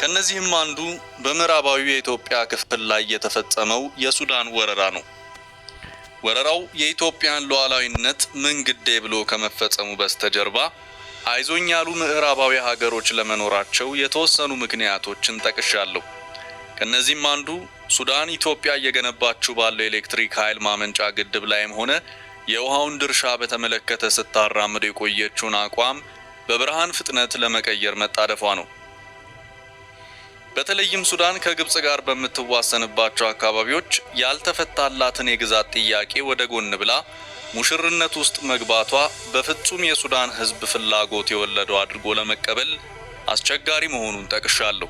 ከነዚህም አንዱ በምዕራባዊ የኢትዮጵያ ክፍል ላይ የተፈጸመው የሱዳን ወረራ ነው። ወረራው የኢትዮጵያን ሉዓላዊነት ምን ግዴ ብሎ ከመፈጸሙ በስተጀርባ አይዞኝ ያሉ ምዕራባዊ ሀገሮች ለመኖራቸው የተወሰኑ ምክንያቶችን ጠቅሻለሁ። ከነዚህም አንዱ ሱዳን ኢትዮጵያ እየገነባችው ባለው ኤሌክትሪክ ኃይል ማመንጫ ግድብ ላይም ሆነ የውሃውን ድርሻ በተመለከተ ስታራምድ የቆየችውን አቋም በብርሃን ፍጥነት ለመቀየር መጣደፏ ነው። በተለይም ሱዳን ከግብጽ ጋር በምትዋሰንባቸው አካባቢዎች ያልተፈታላትን የግዛት ጥያቄ ወደ ጎን ብላ ሙሽርነት ውስጥ መግባቷ በፍጹም የሱዳን ሕዝብ ፍላጎት የወለደው አድርጎ ለመቀበል አስቸጋሪ መሆኑን ጠቅሻለሁ።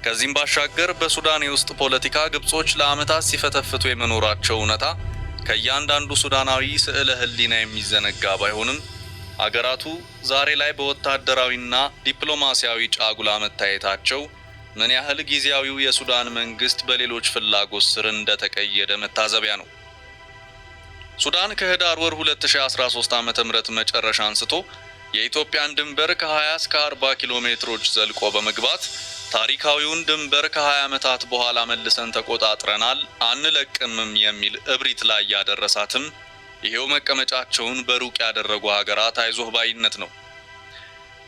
ከዚህም ባሻገር በሱዳን የውስጥ ፖለቲካ ግብጾች ለዓመታት ሲፈተፍቱ የመኖራቸው እውነታ ከእያንዳንዱ ሱዳናዊ ስዕለ ሕሊና የሚዘነጋ ባይሆንም አገራቱ ዛሬ ላይ በወታደራዊና ዲፕሎማሲያዊ ጫጉላ መታየታቸው ምን ያህል ጊዜያዊው የሱዳን መንግስት በሌሎች ፍላጎት ስር እንደተቀየደ መታዘቢያ ነው። ሱዳን ከህዳር ወር 2013 ዓ.ም መጨረሻ አንስቶ የኢትዮጵያን ድንበር ከ20 እስከ 40 ኪሎ ሜትሮች ዘልቆ በመግባት ታሪካዊውን ድንበር ከ20 ዓመታት በኋላ መልሰን ተቆጣጥረናል አንለቅምም የሚል እብሪት ላይ ያደረሳትም ይሄው መቀመጫቸውን በሩቅ ያደረጉ ሀገራት አይዞህ ባይነት ነው።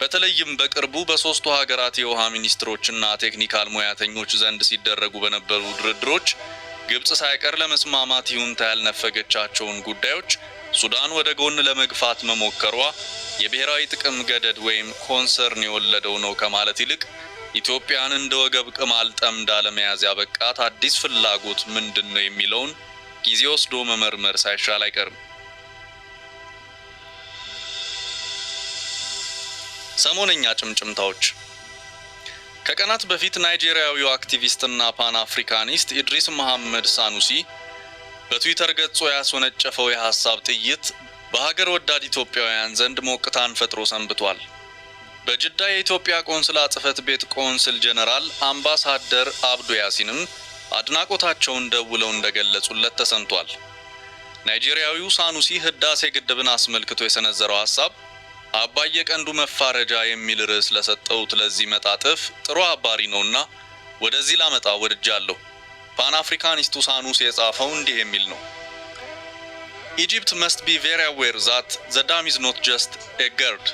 በተለይም በቅርቡ በሶስቱ ሀገራት የውሃ ሚኒስትሮችና ቴክኒካል ሙያተኞች ዘንድ ሲደረጉ በነበሩ ድርድሮች ግብጽ ሳይቀር ለመስማማት ይሁንታ ያልነፈገቻቸውን ጉዳዮች ሱዳን ወደ ጎን ለመግፋት መሞከሯ የብሔራዊ ጥቅም ገደድ ወይም ኮንሰርን የወለደው ነው ከማለት ይልቅ ኢትዮጵያን እንደ ወገብ ቅማል ጠምዳ ለመያዝ ያበቃት አዲስ ፍላጎት ምንድነው የሚለውን ጊዜ ወስዶ መመርመር ሳይሻል አይቀርም። ሰሞነኛ ጭምጭምታዎች። ከቀናት በፊት ናይጄሪያዊው አክቲቪስትና ፓን አፍሪካኒስት ኢድሪስ መሐመድ ሳኑሲ በትዊተር ገጹ ያስወነጨፈው የሐሳብ ጥይት በሀገር ወዳድ ኢትዮጵያውያን ዘንድ ሞቅታን ፈጥሮ ሰንብቷል። በጅዳ የኢትዮጵያ ቆንስላ ጽሕፈት ቤት ቆንስል ጀነራል አምባሳደር አብዱ ያሲንም አድናቆታቸውን ደውለው እንደገለጹለት ተሰምቷል። ናይጄሪያዊው ሳኑሲ ህዳሴ ግድብን አስመልክቶ የሰነዘረው ሐሳብ አባይ የቀንዱ መፋረጃ የሚል ርዕስ ለሰጠውት ለዚህ መጣጥፍ ጥሩ አባሪ ነውና ወደዚህ ላመጣ ወድጃለሁ። ፓን አፍሪካኒስቱ ሳኑሲ የጻፈው እንዲህ የሚል ነው። Egypt must be very aware that the dam is not just a gird.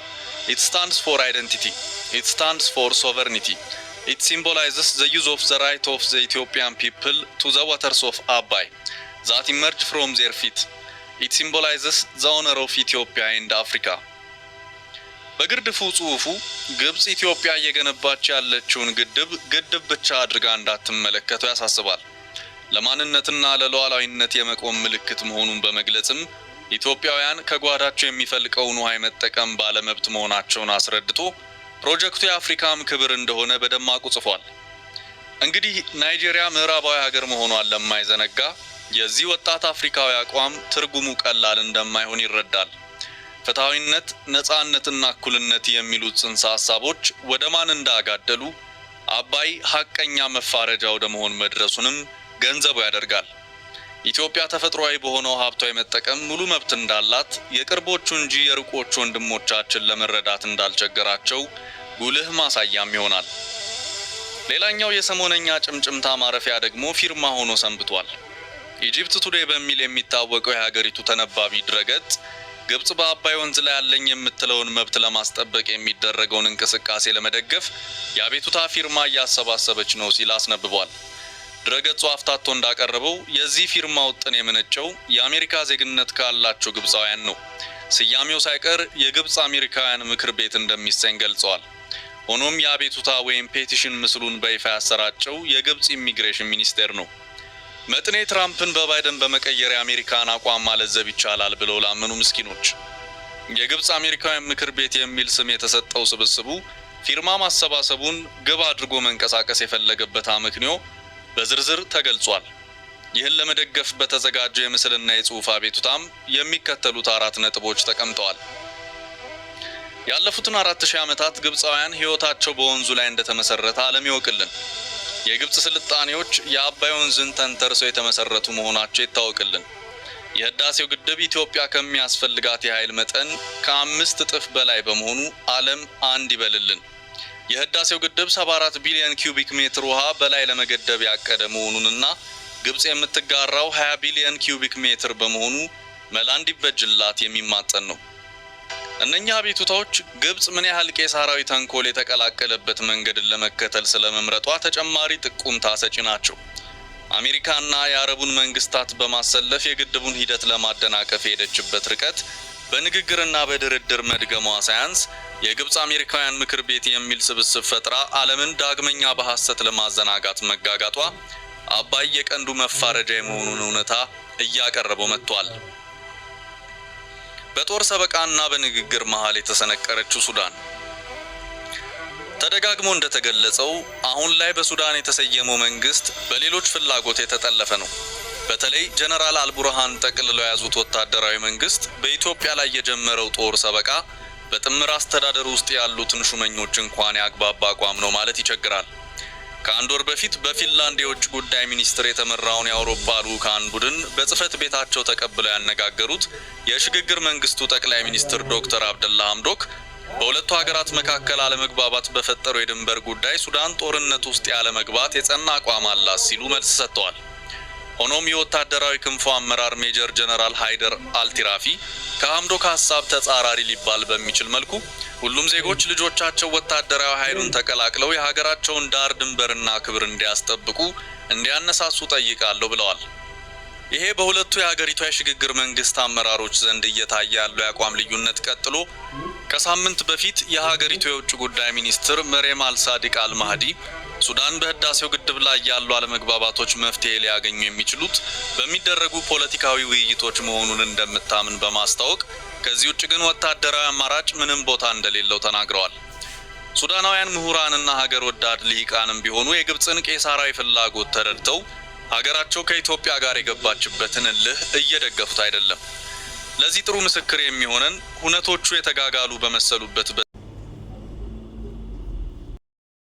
It stands for identity. It stands for sovereignty. It symbolizes the use of the right of the Ethiopian people to the waters of Abai that emerge from their feet. It symbolizes the honor of Ethiopia and Africa. በግርድፉ ጽሑፉ ግብጽ ኢትዮጵያ እየገነባች ያለችውን ግድብ ብቻ አድርጋ እንዳትመለከተው ያሳስባል። ለማንነትና ለሉዓላዊነት የመቆም ምልክት መሆኑን በመግለጽም ኢትዮጵያውያን ከጓዳቸው የሚፈልቀውን ውሃ መጠቀም ባለመብት መሆናቸውን አስረድቶ ፕሮጀክቱ የአፍሪካም ክብር እንደሆነ በደማቁ ጽፏል። እንግዲህ ናይጄሪያ ምዕራባዊ ሀገር መሆኗን ለማይዘነጋ የዚህ ወጣት አፍሪካዊ አቋም ትርጉሙ ቀላል እንደማይሆን ይረዳል። ፍትሃዊነት፣ ነጻነትና እኩልነት የሚሉት ጽንሰ ሐሳቦች ወደ ማን እንዳጋደሉ አባይ ሐቀኛ መፋረጃ ወደ መሆን መድረሱንም ገንዘቡ ያደርጋል። ኢትዮጵያ ተፈጥሯዊ በሆነው ሀብቷ የመጠቀም ሙሉ መብት እንዳላት የቅርቦቹ እንጂ የሩቆቹ ወንድሞቻችን ለመረዳት እንዳልቸገራቸው ጉልህ ማሳያም ይሆናል። ሌላኛው የሰሞነኛ ጭምጭምታ ማረፊያ ደግሞ ፊርማ ሆኖ ሰንብቷል። ኢጂፕት ቱዴይ በሚል የሚታወቀው የሀገሪቱ ተነባቢ ድረገጽ ግብጽ በአባይ ወንዝ ላይ ያለኝ የምትለውን መብት ለማስጠበቅ የሚደረገውን እንቅስቃሴ ለመደገፍ የአቤቱታ ፊርማ እያሰባሰበች ነው ሲል አስነብቧል። ድረገጹ አፍታቶ እንዳቀረበው የዚህ ፊርማ ውጥን የመነጨው የአሜሪካ ዜግነት ካላቸው ግብጻውያን ነው። ስያሜው ሳይቀር የግብጽ አሜሪካውያን ምክር ቤት እንደሚሰኝ ገልጸዋል። ሆኖም የአቤቱታ ወይም ፔቲሽን ምስሉን በይፋ ያሰራጨው የግብጽ ኢሚግሬሽን ሚኒስቴር ነው። መጥኔ ትራምፕን በባይደን በመቀየር የአሜሪካን አቋም ማለዘብ ይቻላል ብለው ላመኑ ምስኪኖች የግብጽ አሜሪካውያን ምክር ቤት የሚል ስም የተሰጠው ስብስቡ ፊርማ ማሰባሰቡን ግብ አድርጎ መንቀሳቀስ የፈለገበት አመክንዮ በዝርዝር ተገልጿል። ይህን ለመደገፍ በተዘጋጀው የምስልና የጽሑፍ አቤቱታም የሚከተሉት 4 ነጥቦች ተቀምጠዋል። ያለፉትን 4000 ዓመታት ግብጻውያን ሕይወታቸው በወንዙ ላይ እንደተመሰረተ ዓለም ይወቅልን። የግብጽ ስልጣኔዎች የአባይ ወንዝን ተንተርሰው የተመሰረቱ መሆናቸው ይታወቅልን። የህዳሴው ግድብ ኢትዮጵያ ከሚያስፈልጋት የኃይል መጠን ከ5 እጥፍ በላይ በመሆኑ ዓለም አንድ ይበልልን። የህዳሴው ግድብ 74 ቢሊዮን ኪዩቢክ ሜትር ውሃ በላይ ለመገደብ ያቀደ መሆኑንና ግብጽ የምትጋራው 20 ቢሊዮን ኪዩቢክ ሜትር በመሆኑ መላ እንዲበጅላት የሚማጸን ነው። እነኛ አቤቱታዎች ግብጽ ምን ያህል ቄሳራዊ ተንኮል የተቀላቀለበት መንገድን ለመከተል ስለመምረጧ ተጨማሪ ጥቁምታ ሰጪ ናቸው። አሜሪካና የአረቡን መንግስታት በማሰለፍ የግድቡን ሂደት ለማደናቀፍ የሄደችበት ርቀት በንግግርና በድርድር መድገሟ ሳያንስ የግብጽ አሜሪካውያን ምክር ቤት የሚል ስብስብ ፈጥራ ዓለምን ዳግመኛ በሐሰት ለማዘናጋት መጋጋጧ አባይ የቀንዱ መፋረጃ የመሆኑን እውነታ እያቀረበው መጥቷል። በጦር ሰበቃና በንግግር መሃል የተሰነቀረችው ሱዳን ተደጋግሞ እንደተገለጸው አሁን ላይ በሱዳን የተሰየመው መንግስት በሌሎች ፍላጎት የተጠለፈ ነው። በተለይ ጀነራል አልቡርሃን ጠቅልለው የያዙት ወታደራዊ መንግስት በኢትዮጵያ ላይ የጀመረው ጦር ሰበቃ በጥምር አስተዳደር ውስጥ ያሉትን ሹመኞች እንኳን ያግባባ አቋም ነው ማለት ይቸግራል። ከአንድ ወር በፊት በፊንላንድ የውጭ ጉዳይ ሚኒስትር የተመራውን የአውሮፓ ልዑካን ቡድን በጽህፈት ቤታቸው ተቀብለው ያነጋገሩት የሽግግር መንግስቱ ጠቅላይ ሚኒስትር ዶክተር አብደላ ሐምዶክ በሁለቱ ሀገራት መካከል አለመግባባት በፈጠረው የድንበር ጉዳይ ሱዳን ጦርነት ውስጥ ያለ መግባት የጸና አቋም አላት ሲሉ መልስ ሰጥተዋል። ሆኖም የወታደራዊ ክንፉ አመራር ሜጀር ጀነራል ሃይደር አልቲራፊ ከሐምዶክ ሐሳብ ተጻራሪ ሊባል በሚችል መልኩ ሁሉም ዜጎች ልጆቻቸው ወታደራዊ ኃይሉን ተቀላቅለው የሀገራቸውን ዳር ድንበርና ክብር እንዲያስጠብቁ እንዲያነሳሱ ጠይቃለሁ ብለዋል። ይሄ በሁለቱ የሀገሪቷ የሽግግር መንግስት አመራሮች ዘንድ እየታየ ያለው የአቋም ልዩነት ቀጥሎ ከሳምንት በፊት የሀገሪቱ የውጭ ጉዳይ ሚኒስትር መሪየም አልሳዲቅ አልማህዲ ሱዳን በህዳሴው ግድብ ላይ ያሉ አለመግባባቶች መፍትሄ ሊያገኙ የሚችሉት በሚደረጉ ፖለቲካዊ ውይይቶች መሆኑን እንደምታምን በማስታወቅ ከዚህ ውጭ ግን ወታደራዊ አማራጭ ምንም ቦታ እንደሌለው ተናግረዋል። ሱዳናውያን ምሁራንና ሀገር ወዳድ ልሂቃንም ቢሆኑ የግብጽን ቄሳራዊ ፍላጎት ተረድተው ሀገራቸው ከኢትዮጵያ ጋር የገባችበትን እልህ እየደገፉት አይደለም። ለዚህ ጥሩ ምስክር የሚሆነን ሁነቶቹ የተጋጋሉ በመሰሉበት